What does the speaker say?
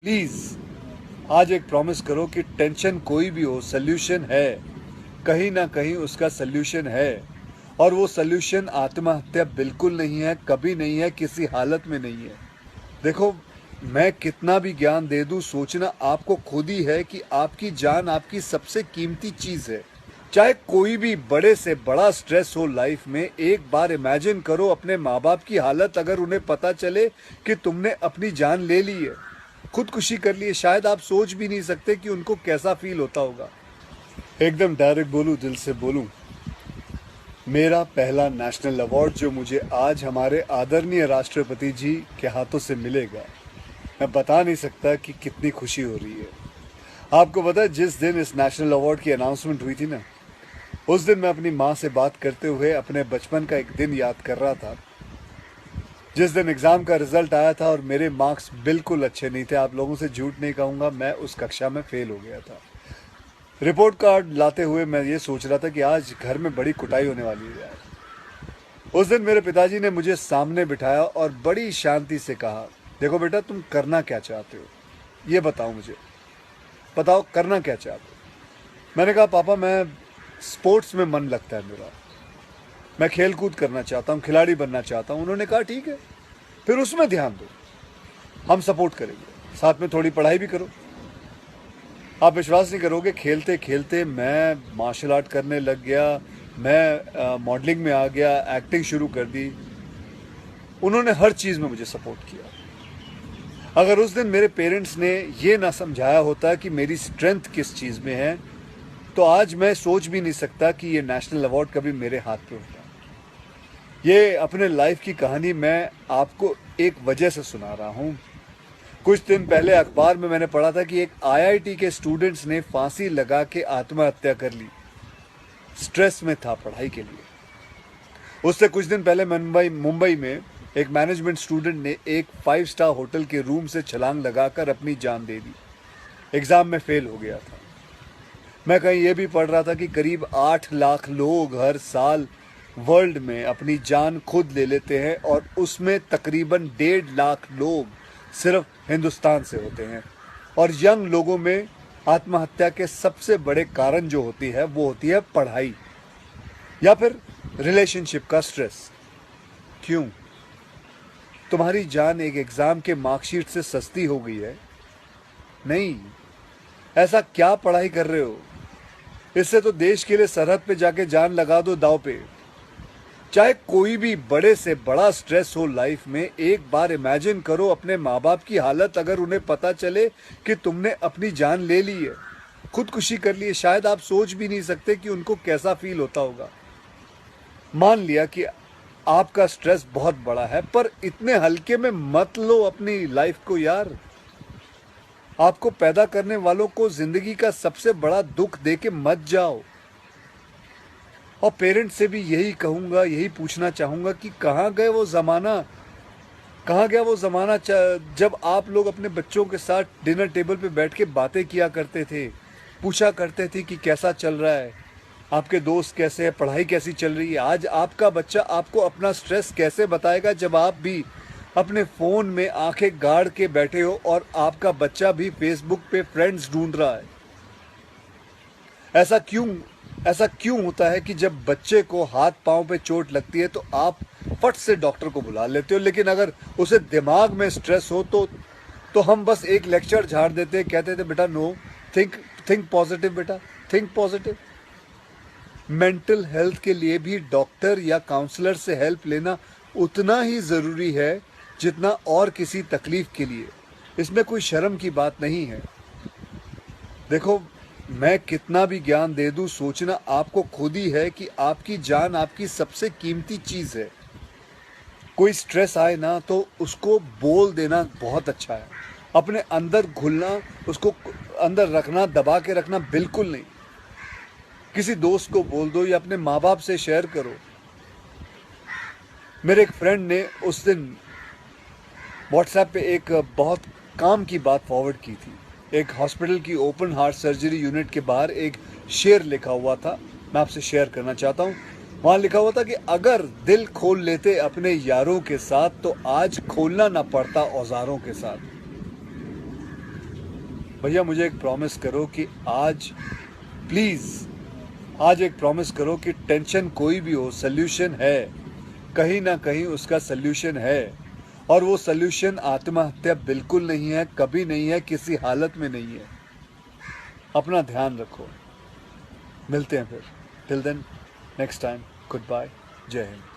Please आज एक promise करो कि टेंशन कोई भी हो, सोल्यूशन है। कहीं ना कहीं उसका सोल्यूशन है। और वो सोल्यूशन आत्महत्या बिल्कुल नहीं है, कभी नहीं है, किसी हालत में नहीं है। देखो, मैं कितना भी ज्ञान दे दूं, सोचना आपको खुद ही है कि आपकी जान आपकी सबसे कीमती चीज है। चाहे कोई भी बड़े से बड़ा स्ट्रेस हो लाइफ में, एक बार इमेजिन करो अपने माँ बाप की हालत अगर उन्हें पता चले कि तुमने अपनी जान ले ली है, खुदकुशी कर ली है। शायद आप सोच भी नहीं सकते कि उनको कैसा फील होता होगा। एकदम डायरेक्ट बोलूं, दिल से बोलूं, मेरा पहला नेशनल अवार्ड जो मुझे आज हमारे आदरणीय राष्ट्रपति जी के हाथों से मिलेगा, मैं बता नहीं सकता कि कितनी खुशी हो रही है। आपको पता है, जिस दिन इस नेशनल अवार्ड की अनाउंसमेंट हुई थी ना, उस दिन मैं अपनी माँ से बात करते हुए अपने बचपन का एक दिन याद कर रहा था, जिस दिन एग्ज़ाम का रिजल्ट आया था और मेरे मार्क्स बिल्कुल अच्छे नहीं थे। आप लोगों से झूठ नहीं कहूँगा, मैं उस कक्षा में फेल हो गया था। रिपोर्ट कार्ड लाते हुए मैं ये सोच रहा था कि आज घर में बड़ी कुटाई होने वाली है यार। उस दिन मेरे पिताजी ने मुझे सामने बिठाया और बड़ी शांति से कहा, देखो बेटा, तुम करना क्या चाहते हो, ये बताओ मुझे, बताओ करना क्या चाहते हो। मैंने कहा, पापा, मैं स्पोर्ट्स में मन लगता है मेरा, मैं खेल कूद करना चाहता हूँ, खिलाड़ी बनना चाहता हूँ। उन्होंने कहा, ठीक है, फिर उसमें ध्यान दो, हम सपोर्ट करेंगे, साथ में थोड़ी पढ़ाई भी करो। आप विश्वास नहीं करोगे, खेलते खेलते मैं मार्शल आर्ट करने लग गया, मैं मॉडलिंग में आ गया, एक्टिंग शुरू कर दी। उन्होंने हर चीज़ में मुझे सपोर्ट किया। अगर उस दिन मेरे पेरेंट्स ने ये ना समझाया होता कि मेरी स्ट्रेंथ किस चीज़ में है, तो आज मैं सोच भी नहीं सकता कि ये नेशनल अवार्ड कभी मेरे हाथ पे होता। ये अपने लाइफ की कहानी मैं आपको एक वजह से सुना रहा हूँ। कुछ दिन पहले अखबार में मैंने पढ़ा था कि एक आईआईटी के स्टूडेंट्स ने फांसी लगा के आत्महत्या कर ली। स्ट्रेस में था पढ़ाई के लिए। उससे कुछ दिन पहले मुंबई में एक मैनेजमेंट स्टूडेंट ने एक 5 स्टार होटल के रूम से छलांग लगाकर अपनी जान दे दी। एग्जाम में फेल हो गया था। मैं कहीं ये भी पढ़ रहा था कि करीब 8 लाख लोग हर साल वर्ल्ड में अपनी जान खुद ले लेते हैं और उसमें तकरीबन 1.5 लाख लोग सिर्फ हिंदुस्तान से होते हैं। और यंग लोगों में आत्महत्या के सबसे बड़े कारण जो होती है वो होती है पढ़ाई या फिर रिलेशनशिप का स्ट्रेस। क्यों? तुम्हारी जान एक एग्जाम के मार्कशीट से सस्ती हो गई है? नहीं। ऐसा क्या पढ़ाई कर रहे हो? इससे तो देश के लिए सरहद पे जाके जान लगा दो दांव पे। चाहे कोई भी बड़े से बड़ा स्ट्रेस हो लाइफ में, एक बार इमेजिन करो अपने माँ बाप की हालत अगर उन्हें पता चले कि तुमने अपनी जान ले ली है, खुदकुशी कर ली है। शायद आप सोच भी नहीं सकते कि उनको कैसा फील होता होगा। मान लिया कि आपका स्ट्रेस बहुत बड़ा है, पर इतने हल्के में मत लो अपनी लाइफ को यार। आपको पैदा करने वालों को जिंदगी का सबसे बड़ा दुख दे के मत जाओ। और पेरेंट्स से भी यही कहूंगा, यही पूछना चाहूंगा कि कहाँ गए वो ज़माना, कहाँ गया वो ज़माना जब आप लोग अपने बच्चों के साथ डिनर टेबल पे बैठ के बातें किया करते थे, पूछा करते थे कि कैसा चल रहा है, आपके दोस्त कैसे हैं, पढ़ाई कैसी चल रही है। आज आपका बच्चा आपको अपना स्ट्रेस कैसे बताएगा जब आप भी अपने फ़ोन में आंखें गाड़ के बैठे हो और आपका बच्चा भी फेसबुक पे फ्रेंड्स ढूंढ रहा है। ऐसा क्यों होता है कि जब बच्चे को हाथ पांव पे चोट लगती है तो आप फट से डॉक्टर को बुला लेते हो, लेकिन अगर उसे दिमाग में स्ट्रेस हो तो हम बस एक लेक्चर झाड़ देते, कहते थे बेटा नो, थिंक पॉजिटिव बेटा, थिंक पॉजिटिव। मेंटल हेल्थ के लिए भी डॉक्टर या काउंसलर से हेल्प लेना उतना ही ज़रूरी है जितना और किसी तकलीफ के लिए। इसमें कोई शर्म की बात नहीं है। देखो, मैं कितना भी ज्ञान दे दूं, सोचना आपको खुद ही है कि आपकी जान आपकी सबसे कीमती चीज़ है। कोई स्ट्रेस आए ना तो उसको बोल देना बहुत अच्छा है। अपने अंदर घुलना, उसको अंदर रखना, दबा के रखना बिल्कुल नहीं। किसी दोस्त को बोल दो या अपने माँ बाप से शेयर करो। मेरे एक फ्रेंड ने उस दिन व्हाट्सएप पे एक बहुत काम की बात फॉरवर्ड की थी। एक हॉस्पिटल की ओपन हार्ट सर्जरी यूनिट के बाहर एक शेर लिखा हुआ था, मैं आपसे शेयर करना चाहता हूँ। वहाँ लिखा हुआ था कि अगर दिल खोल लेते अपने यारों के साथ तो आज खोलना ना पड़ता औजारों के साथ। भैया मुझे एक प्रॉमिस करो कि आज प्लीज़ आज एक प्रॉमिस करो कि टेंशन कोई भी हो सल्यूशन है, कहीं ना कहीं उसका सल्यूशन है और वो सल्यूशन आत्महत्या बिल्कुल नहीं है, कभी नहीं है, किसी हालत में नहीं है। अपना ध्यान रखो, मिलते हैं फिर। Till then next time, goodbye, जय हिंद।